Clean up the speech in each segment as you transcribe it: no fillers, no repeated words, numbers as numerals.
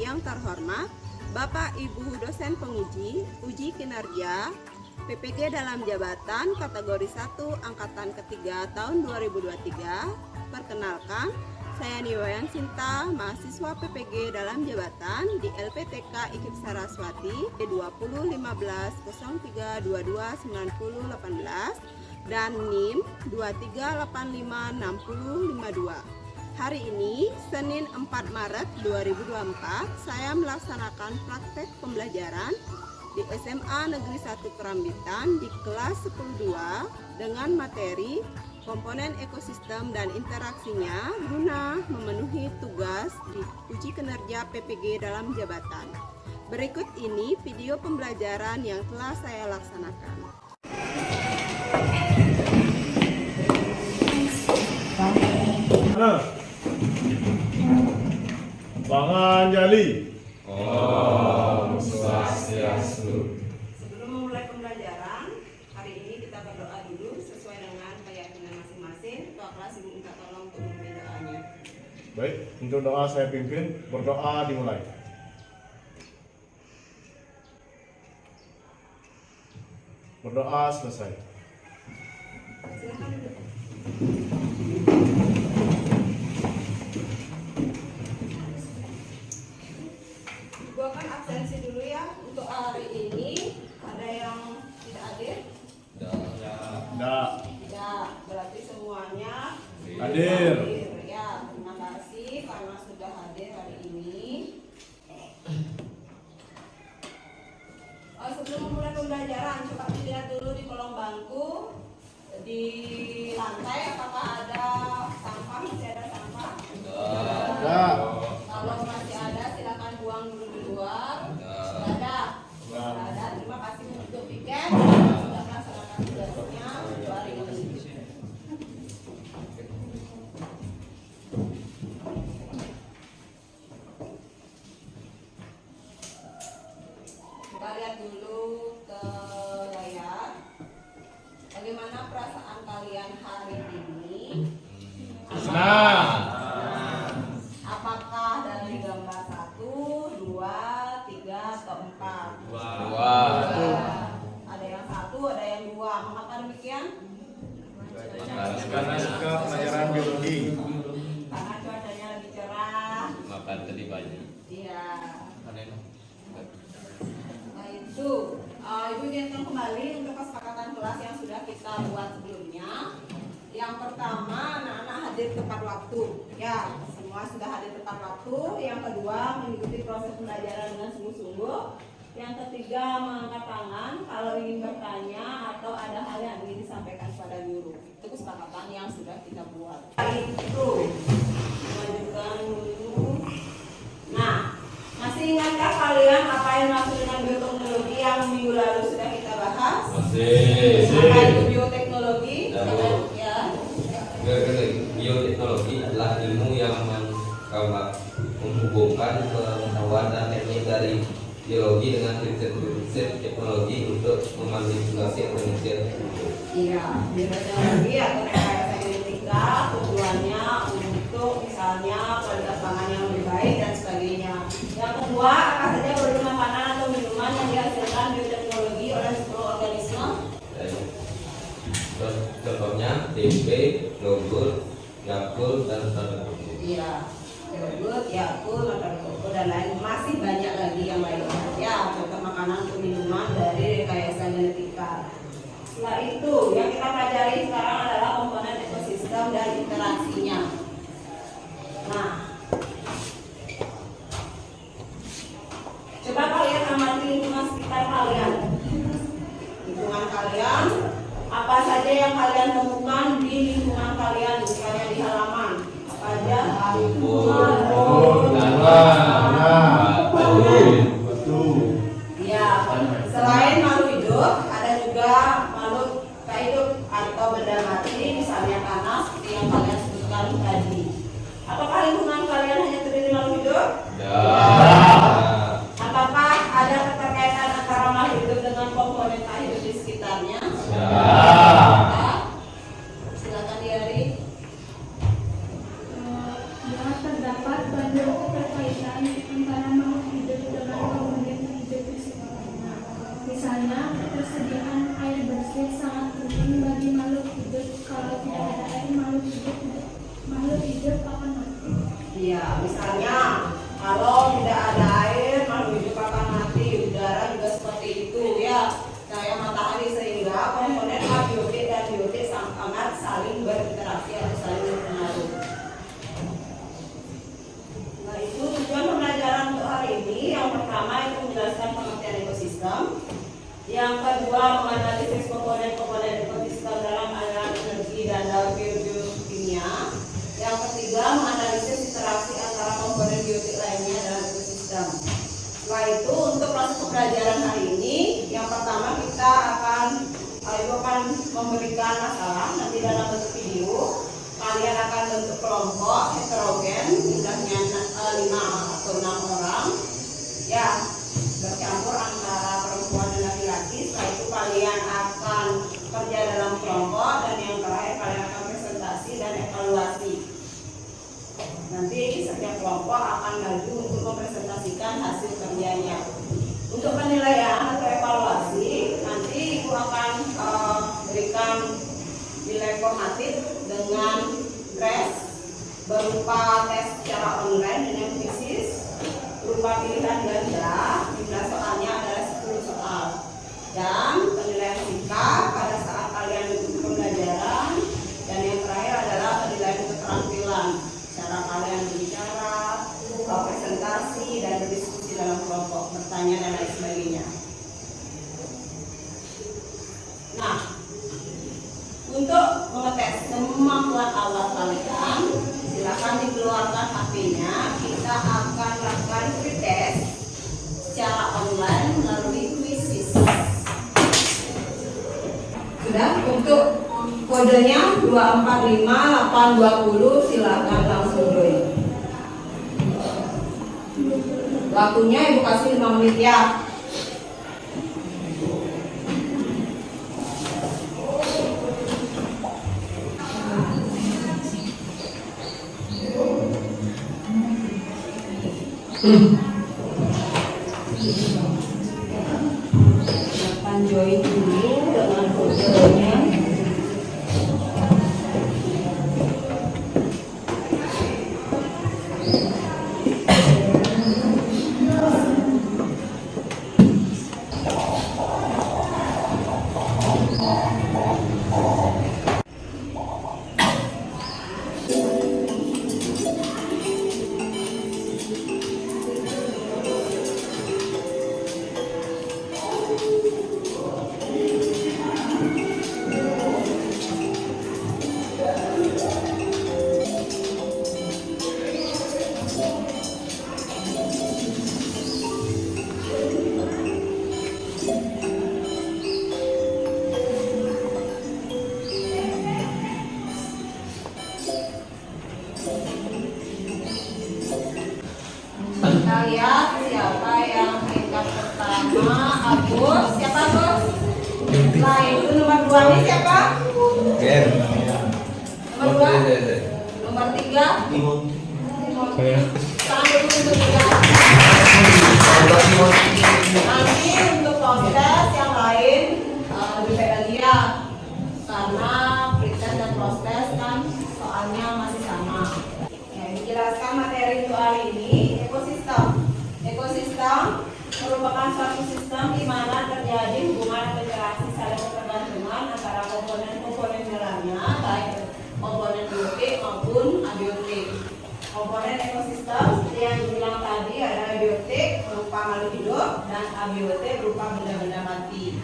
yang terhormat, Bapak Ibu dosen penguji, uji kinerja, PPG dalam jabatan kategori 1 Angkatan ketiga tahun 2023. Perkenalkan, saya Niwayan Sinta, mahasiswa PPG dalam jabatan di LPTK IKIP Saraswati 201503229018 dan NIM 23856052. Hari ini, Senin 4 Maret 2024, saya melaksanakan praktek pembelajaran di SMA Negeri 1 Kerambitan di kelas 10-2 dengan materi komponen ekosistem dan interaksinya guna memenuhi tugas di uji kinerja PPG dalam jabatan. Berikut ini video pembelajaran yang telah saya laksanakan. Bang Anjali. Om Swastiastu. Sebelum memulai pembelajaran, hari ini kita berdoa dulu sesuai dengan keyakinan masing-masing. Ketua kelas Ibu minta tolong untuk memimpin doanya. Baik, untuk doa saya pimpin, berdoa dimulai. Berdoa selesai. Silakan duduk. Gua akan absensi dulu ya. Untuk hari ini ada yang tidak hadir? Tidak. Tidak, berarti semuanya Hadir. Ya, terima kasih karena sudah hadir hari ini. Sebelum memulai pembelajaran, coba dilihat dulu di kolong bangku, di lantai apakah ada sampah, masih ada sampah? Ada. Kalau masih ada, silakan buang dulu di luar. Ada. Ada. Terima kasih untuk piket. Sudah melaksanakan tugasnya untuk hari ini. Kita lihat dulu ke layar. Bagaimana perasaan kalian hari ini? Senang. Apakah dari gambar 1, 2, 3, atau 4? Dua. Ada yang 1, ada yang 2. Mengapa demikian? Karena suka pelajaran biologi. Karena cuacanya lebih cerah. Makan tadi banyak. Iya. Nah itu, Ibu ingatkan kembali untuk kesepakatan kelas yang sudah kita buat sebelumnya. Yang pertama, anak-anak hadir tepat waktu. Ya, semua sudah hadir tepat waktu. Yang kedua, mengikuti proses pembelajaran dengan sungguh-sungguh. Yang ketiga, mengangkat tangan kalau ingin bertanya atau ada hal yang ingin disampaikan kepada guru. Itu kesepakatan yang sudah kita buat. Itu, lanjutkan dulu. Nah, masih ingatkah kalian apa yang dimaksud dengan bioteknologi yang minggu lalu sudah kita bahas? Masih. Apa itu bioteknologi? Ya. Bioteknologi adalah ilmu yang menghubungkan pengetahuan dan teknik dari biologi dengan riset teknologi untuk memanipulasi organisasi. Iya, bioteknologi atau rekayasa genetika tujuannya untuk misalnya kualitas pangan yang lebih baik dan sebagainya. Yang kedua, apa saja produk makanan atau minuman yang dihasilkan bioteknologi oleh seluruh organisme? Contohnya tempe, yogurt, Yakult, dan standar. Iya, yogurt, Yakult, Nata Koko dan lain masih banyak lagi yang lainnya. Ya, contoh makanan atau minuman dari rekayasa genetika. Setelah itu, yang kita pelajari sekarang adalah komponen ekosistem dan interaksinya. Nah, coba kalian amati lingkungan sekitar kalian. Lingkungan kalian, apa saja yang kalian temukan di lingkungan kalian, misalnya di halaman. Apa aja? Rumput, Batu. Ya, selain makhluk hidup, ada juga makhluk tak hidup atau benda mati, misalnya tanah, seperti yang kalian sebutkan tadi. Apakah lingkungan kalian hanya terdiri makhluk hidup? Apakah ada keterkaitan antara makhluk hidup dengan komponen tak hidup di sekitarnya? Silakan Diari. Ya, terdapat banyak keterkaitan Yang kedua, menganalisis komponen-komponen ekosistem dalam aliran energi dan dalam biokimia. Yang ketiga, menganalisis interaksi antara komponen biotik lainnya dalam ekosistem. Setelah itu, untuk proses pembelajaran hari ini, yang pertama kita akan Ibu akan memberikan masalah nanti dalam bentuk video. Kalian akan bentuk kelompok heterogen, jumlahnya 5 atau 6 orang. Ya, bercampur antara perempuan dan laki-laki. Setelah itu kalian akan kerja dalam kelompok, dan yang terakhir kalian akan presentasi dan evaluasi. Nanti setiap kelompok akan maju untuk mempresentasikan hasil kerjanya. Untuk penilaian atau evaluasi, nanti Ibu akan berikan nilai formatif dengan tes berupa tes secara online dengan fisis, berupa pilihan ganda. Jumlah soalnya adalah 10 soal. Dan penilaian singkat pada saat kalian mengikuti pembelajaran. Dan yang terakhir adalah penilaian keterampilan, cara kalian berbicara, presentasi dan berdiskusi dalam kelompok, bertanya dan lain sebagainya. Nah, untuk mengetes kemampuan awal kalian, silakan dikeluarkan HP-nya. Kita akan lakukan pretest secara online melalui quizzes. Sudah, untuk kodenya 245820, silakan langsung join. Waktunya Ibu kasih 5 menit ya. Silakan join dulu dengan kodenya. Kita lihat siapa yang tingkat pertama. Agus, siapa Agus? Nah, itu nomor 2 ini siapa? Ken. Nomor 2? Nomor 3? Saya. Sampai untuk 3. Nanti untuk proses yang lain lebih baik lagi ya, karena pretest dan proses kan soalnya masih sama. Ya, dijelaskan materi untuk hari ini. Ekosistem merupakan suatu sistem di mana terjadi hubungan atau interaksi saling ketergantungan antara komponen-komponen dalamnya, baik komponen biotik maupun abiotik. Komponen ekosistem yang dibilang tadi adalah biotik berupa makhluk hidup dan abiotik berupa benda-benda mati.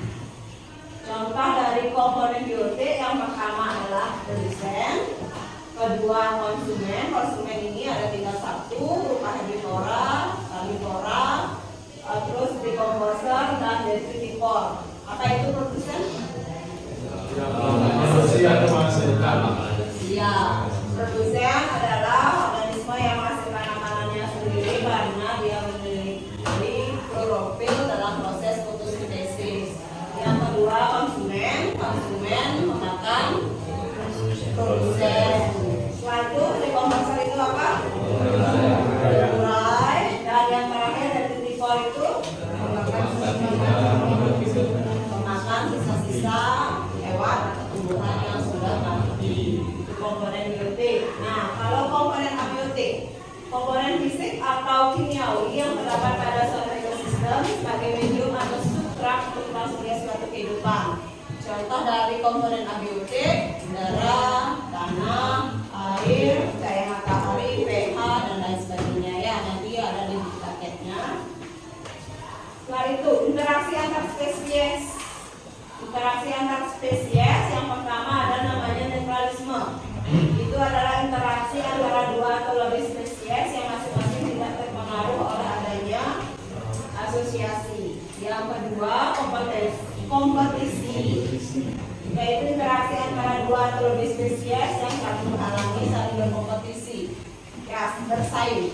Contoh dari komponen biotik yang pertama adalah produsen, kedua konsumen. Konsumen ini ada tingkat 1 berupa herbivora, karnivora, terus decomposer dan detritivore. Apa itu produsen? Iya, produsen adalah organisme yang menghasilkan makanannya sendiri karena dia memiliki klorofil dalam proses fotosintesis. Yang kedua konsumen memakan produsen. Setelah itu decomposer itu apa? Urai. Dan yang terakhir detritivore itu memakan sisa-sisa hewan atau tumbuhan yang sudah mati. Komponen biotik. Nah, kalau komponen abiotik, komponen fisik atau kimiawi yang terdapat pada suatu ekosistem sebagai medium atau substrat untuk tersedia suatu kehidupan. Contoh dari komponen abiotik: udara, tanah, air, cahaya matahari, pH dan lain sebagainya. Ya, nanti ada di paketnya. Setelah itu interaksi antar spesies. Interaksi antar spesies yang pertama ada namanya netralisme. Itu adalah interaksi antara dua atau lebih spesies yang masing-masing tidak terpengaruh oleh adanya asosiasi. Yang kedua kompetisi, yaitu interaksi antara dua atau lebih spesies yang saling menghalangi, saling berkompetisi, ya, bersaing.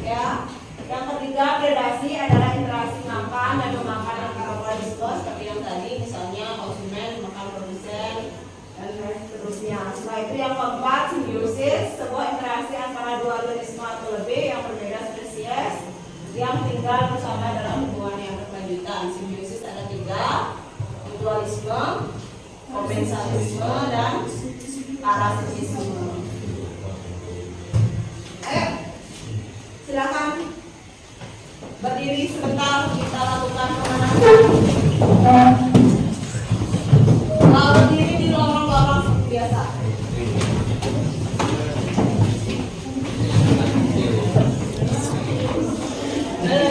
Ya. Yang ketiga predasi adalah interaksi makan dan memakan antara organisme seperti yang tadi, misalnya konsumen makan produsen dan seterusnya. Setelah itu yang keempat simbiosis, sebuah interaksi antara dua organisme atau lebih yang berbeda spesies yang tinggal bersama dalam hubungan yang berkelanjutan. Simbiosis ada tiga, mutualisme, komensalisme, dan parasitisme. Ayo, silakan berdiri sebentar, kita lakukan pemanasan. Berdiri di lorong-lorong seperti biasa.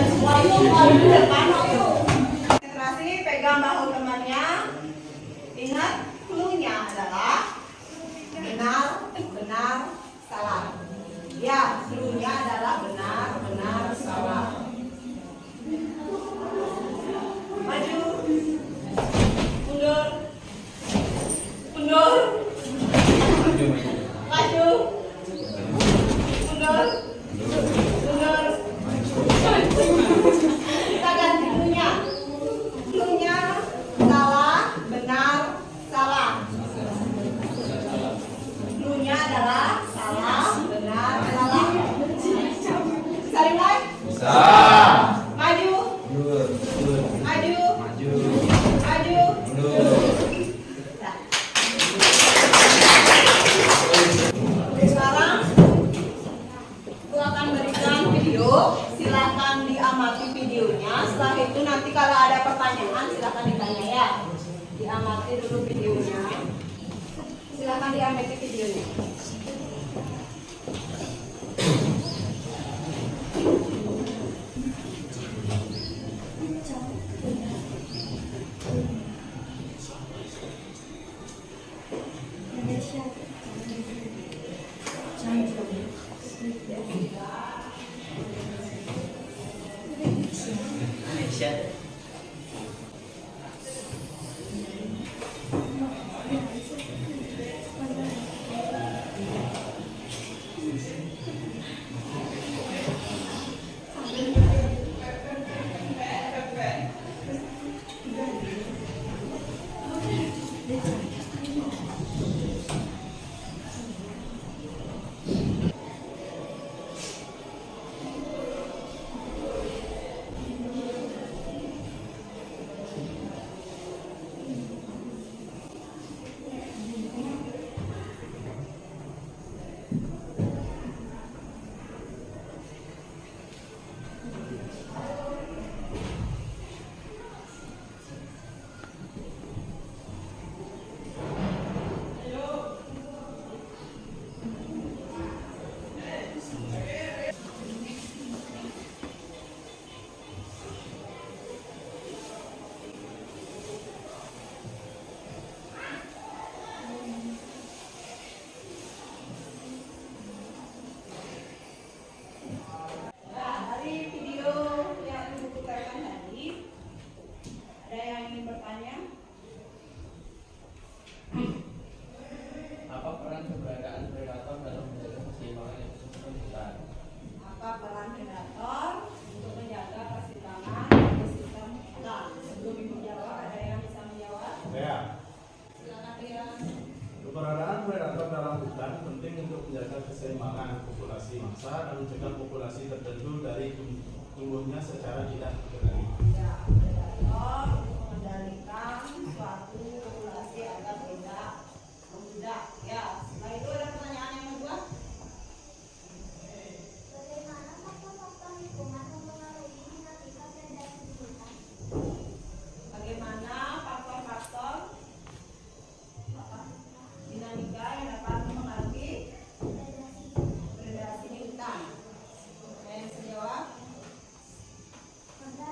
Semua itu maju depan, ayo. Konsentrasi, pegang bahu temannya. Ingat, clue-nya adalah benar, benar, salah. Ya, clue-nya adalah benar, benar, salah. Maju, mundur, mundur, maju, mundur, mundur. Kita ganti clue-nya. Clue-nya salah, benar, salah. Clue-nya adalah salah, benar, salah. Bisa dimulai? Bisa. Maju, Mundur. maju, Maju. maju. Mundur. Nah. Sekarang aku akan berikan video, silahkan diamati videonya. Setelah itu nanti kalau ada pertanyaan silahkan ditanya ya. Diamati dulu videonya. Silahkan diamati videonya. Keberadaan predator dalam hutan penting untuk menjaga keseimbangan populasi mangsa dan mencegah populasi tertentu dari tumbuhnya secara tidak terkendali. Ya, predator mengendalikan suatu populasi agar tidak membludak. Ya, setelah itu ada pertanyaan yang kedua. Bagaimana faktor-faktor lingkungan mempengaruhi dinamika predasi di hutan? Bagaimana faktor-faktor dinamika yang dapat mempengaruhi predasi di hutan? Ada yang bisa jawab? Pada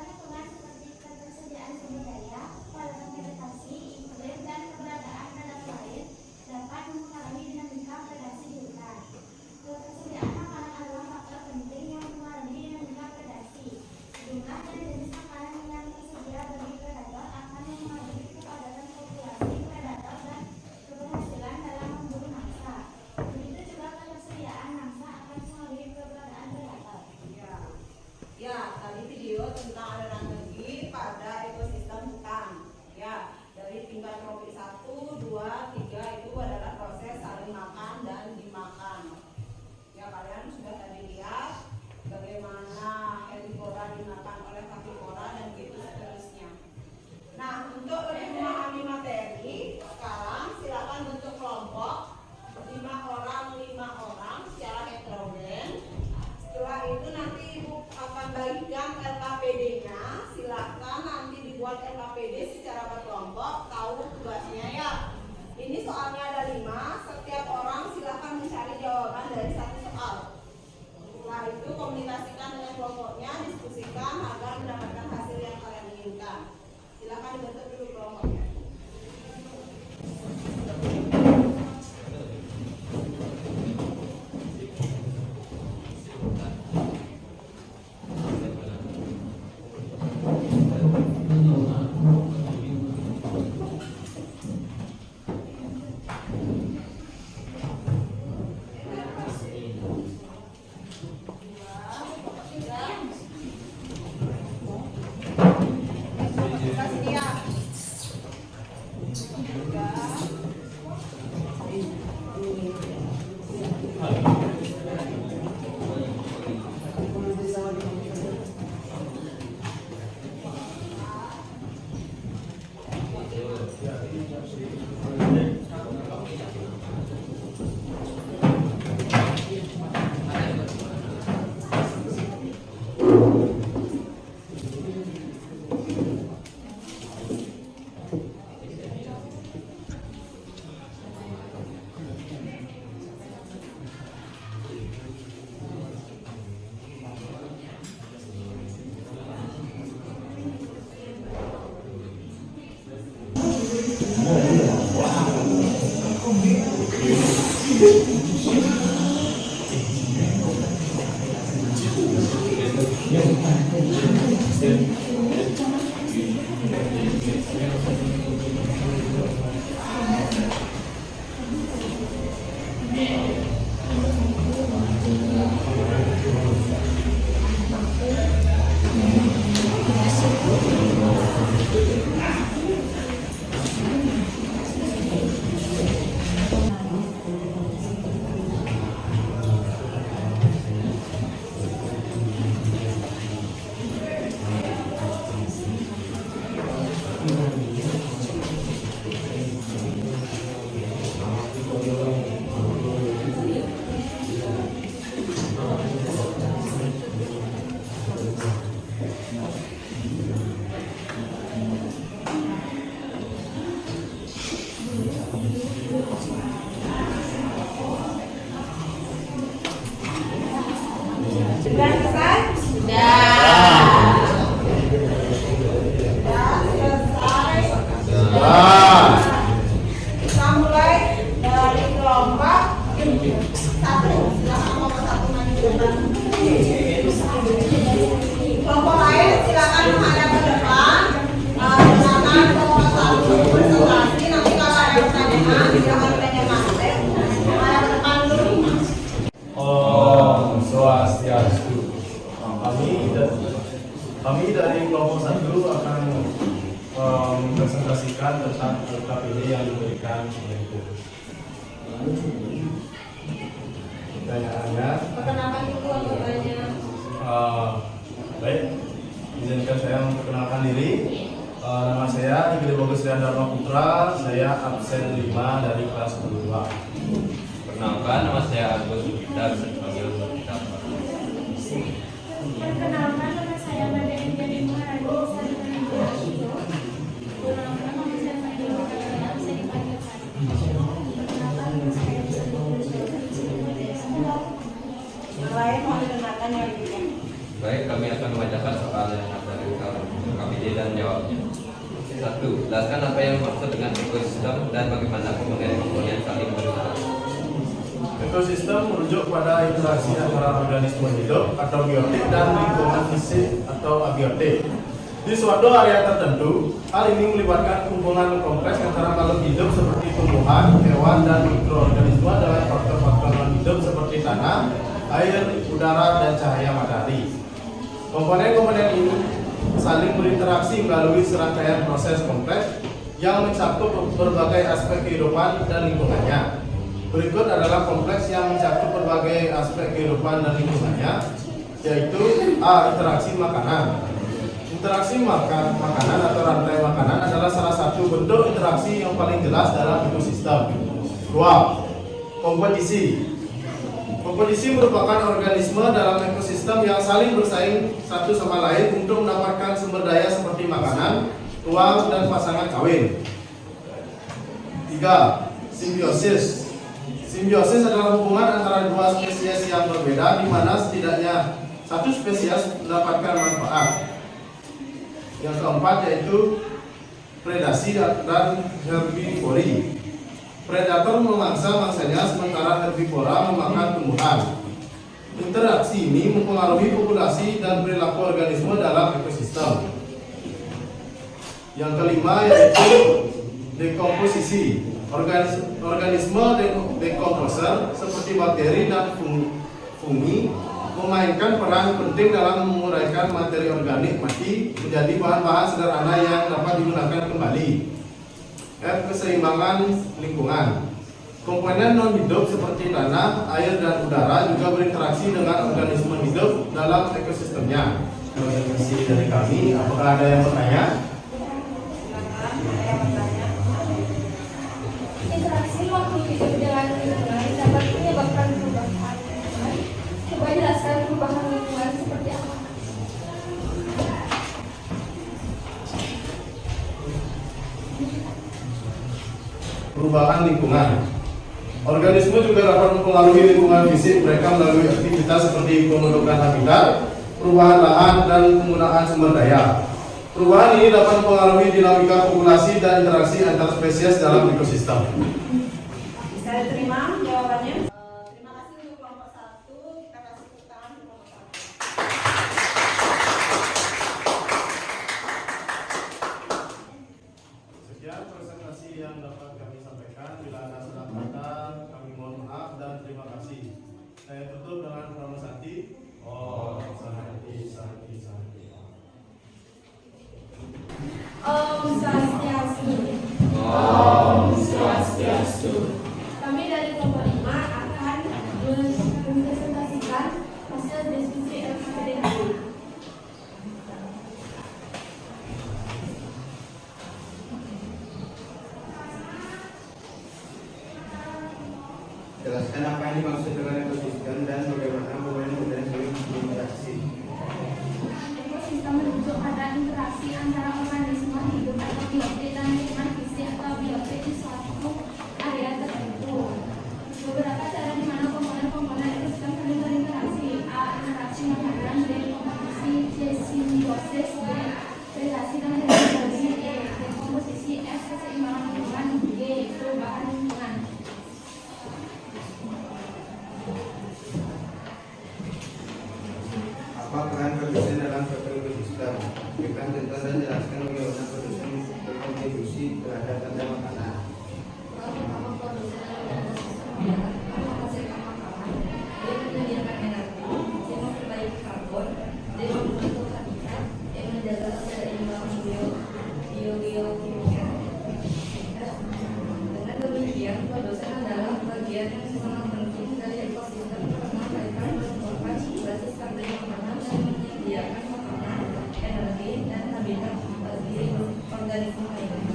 tentang aliran energi pada ekosistem hutan. Ya, dari tingkat tropis 1, 2, 3 itu adalah proses saling makan dan dimakan. Ya, kalian sudah tadi lihat bagaimana herbivora dimakan oleh carnivora dan gitu seterusnya. Nah, untuk lebih memahami materi, sekarang silakan bentuk kelompok 5 orang secara heterogen. Setelah itu nanti Ibu akan bagikan LKPD-nya. Silakan nanti dibuat LKPD secara berkelompok, tahu tugasnya ya. Ini soalnya ada 5, setiap orang silakan mencari jawaban dari satu soal. Setelah itu komunikasikan dengan kelompoknya, diskusikan agar mendapatkan hasil yang kalian inginkan. Silakan dibentuk dulu kelompoknya. Sudah selesai? Sudah selesai? Sudah. Kita mulai dari kelompok 1. Silakan kelompok 1 maju ke depan. Kelompok lain silakan menghadap ke depan. Silakan kelompok 1 presentasi. Nanti kalau ada pertanyaan silakan tanya masing. Menghadap ke depan dulu. Om Swastiastu. Kami dari kelompok 1 akan mempresentasikan tentang LKPD yang diberikan oleh guru. Pertanyaannya, Perkenalkan dulu anggotanya. baik, izinkan saya memperkenalkan diri. Nama saya Igede Bagus Dharma Putra. Saya absen 5 dari kelas 2. Perkenalkan, nama saya Agus Gita, bisa dipanggil Gita. Perkenalkan, nama saya Mada Injani Maharani, bisa dipanggil Ijo. Perkenalkan, nama saya Mada Injani, bisa dipanggil Kak. Perkenalkan, nama saya bisa dipanggil Syarifah, bisa dipanggil Syarifah. Yang lain mau dikenalkan ya Ibu ya. Baik, kami akan membacakan soal yang ada di LKPD dan jawabnya. 1. Jelaskan apa yang dimaksud dengan ekosistem dan bagaimana komponen-komponen saling berinteraksi. Ekosistem merujuk pada interaksi antara organisme hidup atau biotik dan lingkungan fisik atau abiotik. Di suatu area tertentu, hal ini melibatkan hubungan kompleks antara makhluk hidup seperti tumbuhan, hewan, dan mikroorganisme dengan faktor-faktor non-hidup seperti tanah, air, udara, dan cahaya matahari. Komponen-komponen ini saling berinteraksi melalui serangkaian proses kompleks yang mencakup berbagai aspek kehidupan dan lingkungannya. Berikut adalah kompleks yang mencakup berbagai aspek kehidupan dan lingkungannya, yaitu A. Interaksi makanan. Interaksi makanan atau rantai makanan adalah salah satu bentuk interaksi yang paling jelas dalam ekosistem. 2. Kompetisi. Kompetisi merupakan organisme dalam ekosistem yang saling bersaing satu sama lain untuk mendapatkan sumber daya seperti makanan, uang, dan pasangan kawin. 3. Simbiosis. Simbiosis adalah hubungan antara dua spesies yang berbeda di mana setidaknya satu spesies mendapatkan manfaat. Yang keempat yaitu predasi dan herbivori. Predator memangsa mangsanya sementara herbivora memakan tumbuhan. Interaksi ini mempengaruhi populasi dan perilaku organisme dalam ekosistem. Yang kelima yaitu dekomposisi. Organisme dekomposer seperti bakteri dan fungi memainkan peran penting dalam menguraikan materi organik mati menjadi bahan-bahan sederhana yang dapat digunakan kembali. F. Keseimbangan lingkungan. Komponen non-hidup seperti tanah, air, dan udara juga berinteraksi dengan organisme hidup dalam ekosistemnya. Terima kasih dari kami. Apakah ada yang bertanya? Interaksi makhluk hidup dengan lingkungan dapat menyebabkan perubahan lingkungan. Coba jelaskan perubahan lingkungan seperti apa? Perubahan lingkungan. Organisme juga dapat mempengaruhi lingkungan fisik mereka melalui aktivitas seperti pembentukan habitat, perubahan lahan, dan penggunaan sumber daya. Perubahan ini dapat mempengaruhi dinamika populasi dan interaksi antar spesies dalam ekosistem. Bisa diterima jawabannya? Terima kasih untuk kelompok 1. Kita kasih tepuk tangan untuk kelompok 1. Sekian presentasi yang dapat kami sampaikan. Bila ada salah kata, kami mohon maaf dan terima kasih. Saya tutup dengan Pramu Santi. Santi, Santi, Santi. Om Swastiastu. Om Swastiastu. Kami dari kelompok 5 akan mempresentasikan hasil diskusi LKPD. Jelaskan apa yang dimaksud dengan ekosistem dan bagaimana hubungan dan saling berinteraksi. Ekosistem merujuk pada interaksi antara organisme hidup atau biotik dan lingkungan fisik atau biotik di suatu area tertentu. Beberapa cara di mana komponen-komponen ekosistem saling berinteraksi. A. Interaksi makanan. B. Kompetisi. C. Simbiosis. D. Predasi dan herbivori. E. Dekomposisi. F. Keseimbangan lingkungan. G. Perubahan lingkungan. Apa peran produsen dalam suatu ekosistem? Berikan contoh dan jelaskan bagaimana produsen berkontribusi terhadap rantai makanan. Pertama, produsen adalah ekosistem yang menghasilkan makanan. Dia menyediakan energi, dia memperbaiki karbon, dia membentuk habitat, dia menjaga keseimbangan biokimia. Dengan demikian, produsen adalah bagian yang sangat penting dari ekosistem karena mereka merupakan basis rantai makanan dan menyediakan makanan, energi, dan habitat bagi organisme lainnya.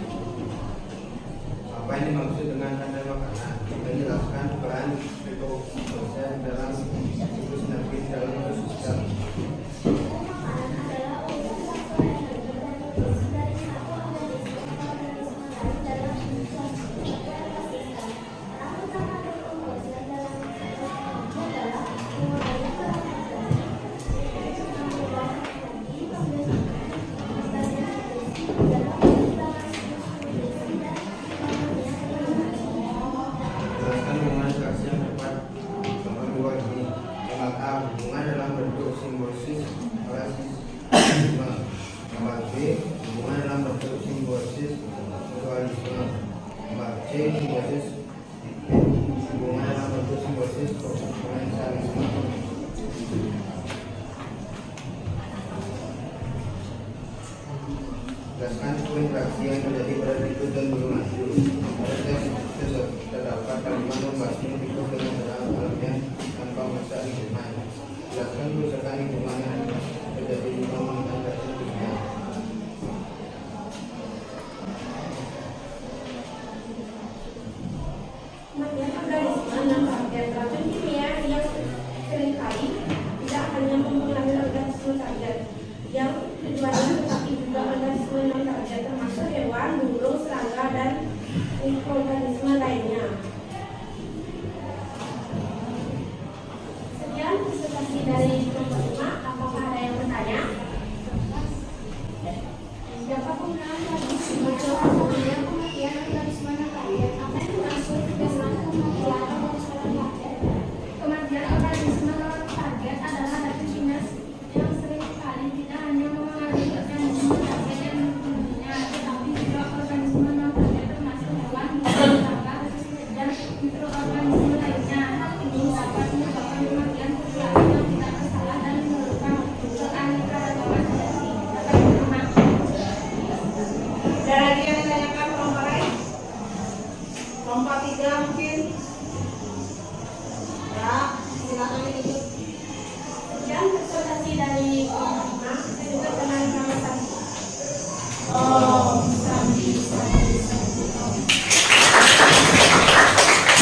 Apa yang dimaksud dengan rantai makanan? Menjelaskan peran ekoproses dalam siklus energi dalam ekosistem. Makanan adalah organisme yang berproduksi dari satu organisme lain dalam suatu ekosistem. Peran utama dekomposer dalam ekosistem adalah mengurangi peran yang mengubah energi menjadi dalam keseimbangan produksi dan pengembangan. Jelaskan interaksi yang terjadi pada tikus dan burung hantu. Pada tes terdapat kalimat membahasnya tikus dengan dalam-dalamnya tanpa merusak lingkungan. Jelaskan kerusakan lingkungan yang terjadi di komunitas dan dunia. Kematian organisme dan bagian racun kimia yang seringkali tidak hanya mempengaruhi organisme target yang tujuannya, tetapi juga organisme non target termasuk hewan, burung, serangga, dan mikroorganisme lainnya. Sekian presentasi dari kelompok 5. Apakah ada yang bertanya? Dapat penggunaan lagi sebagai kemudian kematian organisme non target. Apa yang dimaksud dengan kematian organisme non target? Kematian organisme non target adalah racun kimia yang sering kali tidak hanya mengalami organisme target yang membunuhnya, tetapi juga organisme non target termasuk hewan, burung, serangga, dan mikroorganisme lainnya. Hal ini dapat menyebabkan kematian perilaku yang tidak bersalah dan menyebabkan keanekaragaman hayati. Dapat diterima. Ada lagi yang ditanyakan kelompok lain? Kelompok 3 mungkin? Ya, silakan ditutup. Sekian presentasi dari kelompok 5. Saya juga kenal nama tadi.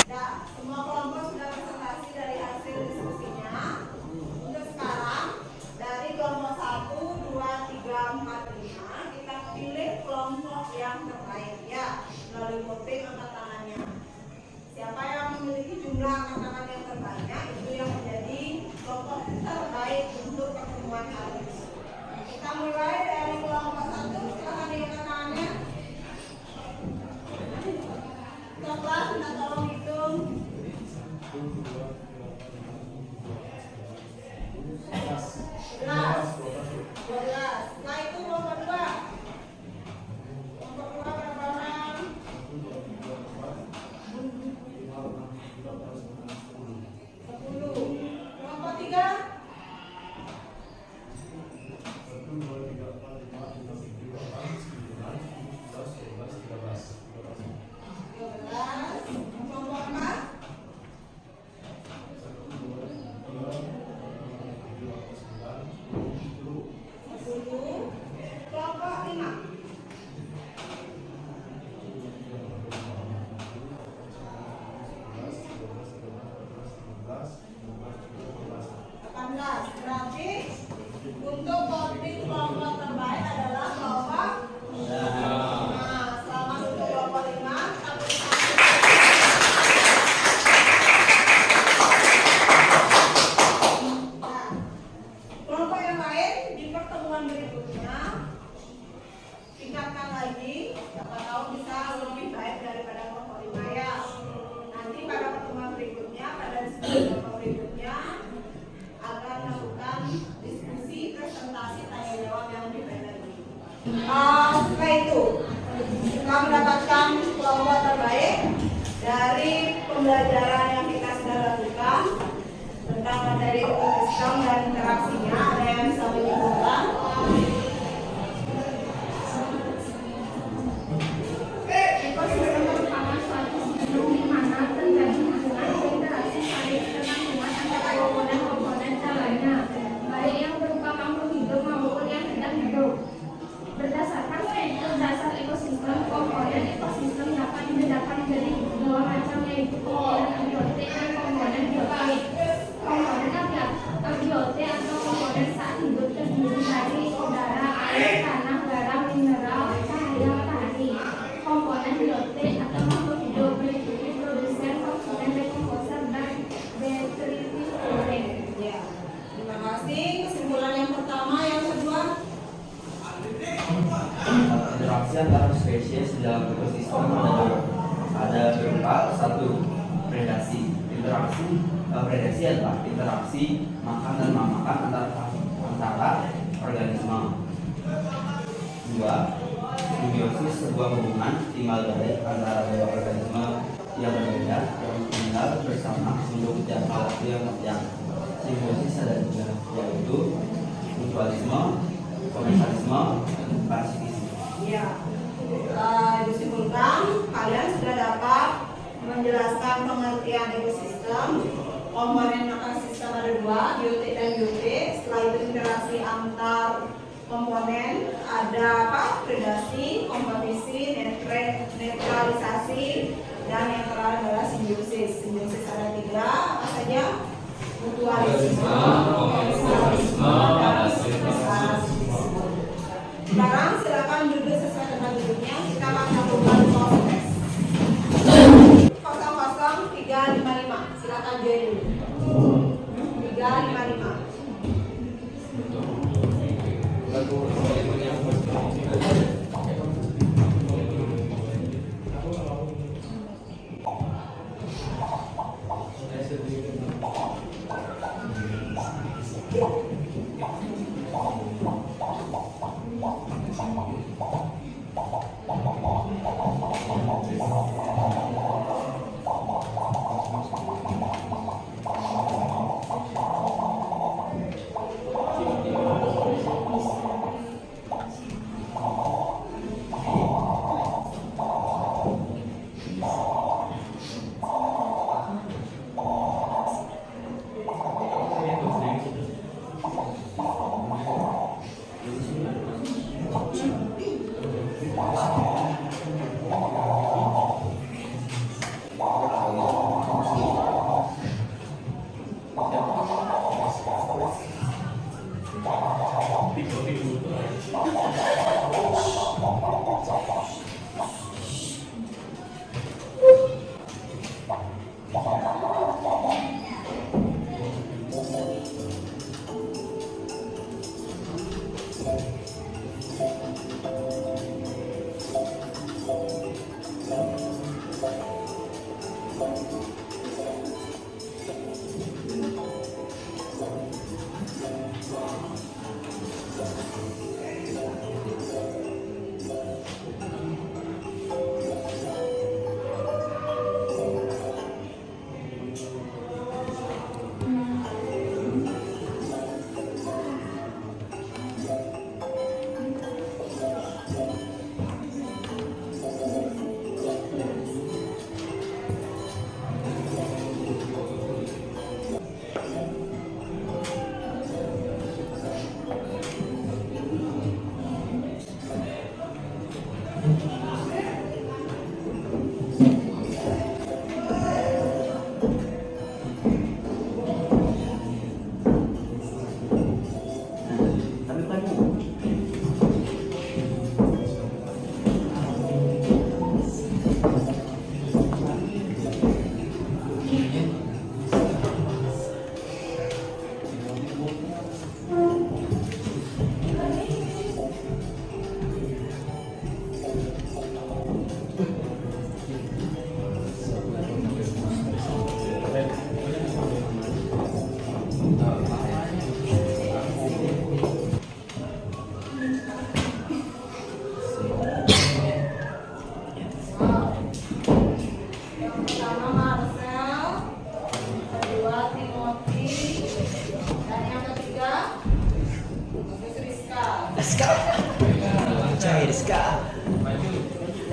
Ya, semua kelompok sudah presentasi dari hasil diskusinya. Untuk sekarang, dari kelompok 1, 2, 3, 4, 5, kita pilih kelompok yang terbaik ya, melalui voting angkat tangannya. Siapa yang memiliki jumlah angkat tangan yang terbanyak, itu yang menjadi kelompok terbaik untuk pertemuan hari ini. Kita mulai dari kelompok 1, silakan diangkat tangannya. Kelas, minta tolong hitung. 11, 12. Setelah itu kelompok 2. Kelompok 2 berapa orang? 10. Kelompok 3. 13. Kelompok 4. 10. Kelompok 5. 18. Berarti untuk voting kelompok terbaik adalah kelompok 5. Nah, selamat untuk kelompok 5. Nah, kelompok yang lain di pertemuan berikutnya tingkatkan lagi, siapa tahu bisa lebih baik daripada kelompok 5 ya. Nanti pada pertemuan berikutnya, pada diskusi kelompok berikutnya akan melakukan diskusi presentasi tanya jawab yang lebih baik lagi. Setelah itu kita mendapatkan kelompok terbaik dari pembelajaran yang kita sudah lakukan tentang materi ekosistem dan interaksinya. Ada yang bisa menyimpulkan? Ekosistem merupakan suatu sistem di mana terjadi hubungan interaksi saling berhubungan antara komponen-komponen jalannya, baik yang berupa makhluk hidup maupun yang tidak hidup. Berdasarkan struktur dasar ekosistem, komponen ekosistem dapat dibedakan menjadi dua macam, yaitu komponen abiotik dan komponen biotik. Komponen abiotik atau komponen saat hidup terdiri dari udara, air, tanah, garam, mineral, cahaya matahari. Komponen biotik atau makhluk hidup meliputi produsen, konsumen, dekomposer, dan detritivore. Ya, terima kasih. Kesimpulan yang pertama, yang kedua. Interaksi antara spesies dalam ekosistem ada berupa satu, predasi. Predasi adalah interaksi makan dan memakan antara organisme. 2. Simbiosis, sebuah hubungan tinggal dari antara dua organisme yang berbeda yang tinggal bersama untuk jangka waktu yang panjang. Simbiosis ada tiga, yaitu mutualisme, komensalisme, dan parasitisme. menjelaskan pengertian ekosistem. Komponen ekosistem ada dua, biotik dan biotik. Setelah itu interaksi antar komponen, ada apa? Predasi, kompetisi, netralisasi, dan yang terakhir adalah simbiosis. Simbiosis ada tiga, apa saja? Mutualisme, komersialisme, dan parasitisme. Sekarang silakan duduk sesuai dengan duduknya. Kita akan melakukan proses. 00355. Silakan join dulu. 355.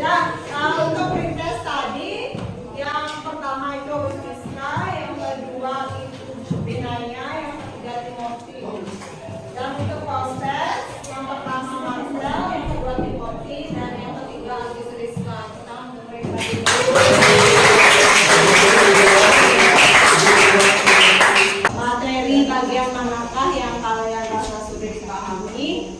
Dan untuk perintis tadi, yang pertama itu Rizka, yang kedua itu Binaya, yang ketiga Timothy. Dan untuk proses, yang pertama Marcel, yang kedua Timothy, dan yang ketiga Agus Rizka. Kita memberikan materi bagian manakah yang kalian rasa sudah dipahami?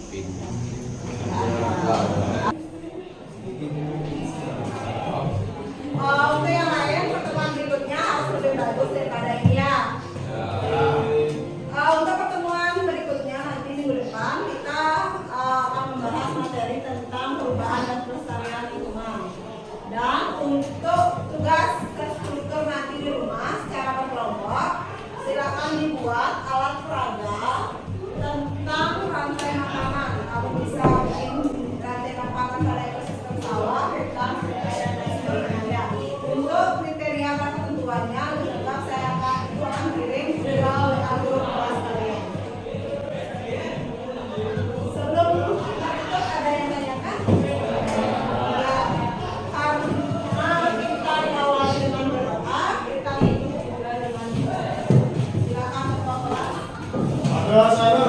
Untuk yang lain, pertemuan berikutnya harus lebih bagus daripada ini ya. Untuk pertemuan berikutnya nanti minggu depan kita akan membahas materi tentang perubahan dan pelestarian lingkungan. Dan untuk tugas terstruktur nanti di rumah secara berkelompok, silakan dibuat alat peraga tentang rantai makanan. Kamu bisa bikin rantai makanan pada ekosistem sawah, hutan, sungai, dan lain sebagainya. Untuk kriteria dan ketentuannya, lengkap saya akan kirim ke alur kelas kalian. Sebelum kita tutup, ada yang tanyakan? Ya, karena sebelah sana